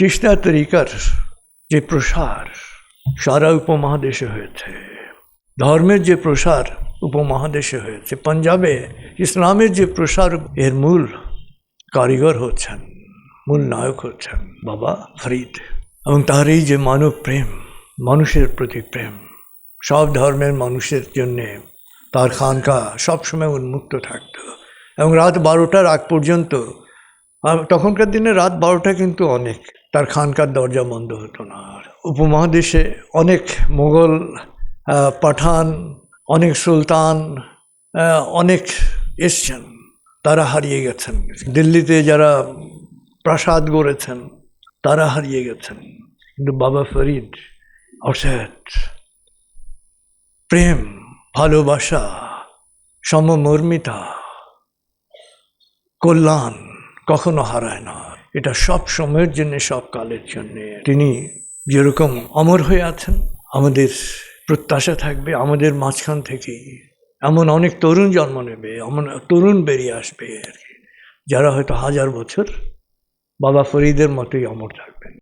কৃষ্ণা তরিকার যে প্রসার সারা উপমহাদেশে হয়েছে, ধর্মের যে প্রসার উপমহাদেশে হয়েছে, পাঞ্জাবে ইসলামের যে প্রসার, এর মূল কারিগর হচ্ছেন, মূল নায়ক হচ্ছেন বাবা ফরিদ। এবং তার এই যে মানব প্রেম, মানুষের প্রতি প্রেম, সব ধর্মের মানুষের জন্যে তার খানকা সবসময় উন্মুক্ত থাকত। এবং রাত 12টার আগ পর্যন্ত, তখনকার দিনে রাত 12টা কিন্তু অনেক, তার খানকার দরজা বন্ধ হতো না। আর উপমহাদেশে অনেক মোগল, পাঠান, অনেক সুলতান, অনেক এসছেন, তারা হারিয়ে গেছেন। দিল্লিতে যারা প্রাসাদ গড়েছেন তারা হারিয়ে গেছেন, কিন্তু বাবা ফরিদ অর্থাৎ প্রেম, ভালোবাসা, সমমর্মিতা, কল্যাণ কখনো হারায় না। এটা সব সময়ের জন্য, সব কালের জন্য তিনি যেরকম অমর হয়ে আছেন, আমাদের প্রত্যাশা থাকবে আমাদের মাঝখান থেকে এমন অনেক তরুণ জন্ম নেবে, এমন তরুণ বেরিয়ে আসবে আর কি, যারা হয়তো 1000 বছর বাবা ফরিদের মতোই অমর থাকবেন।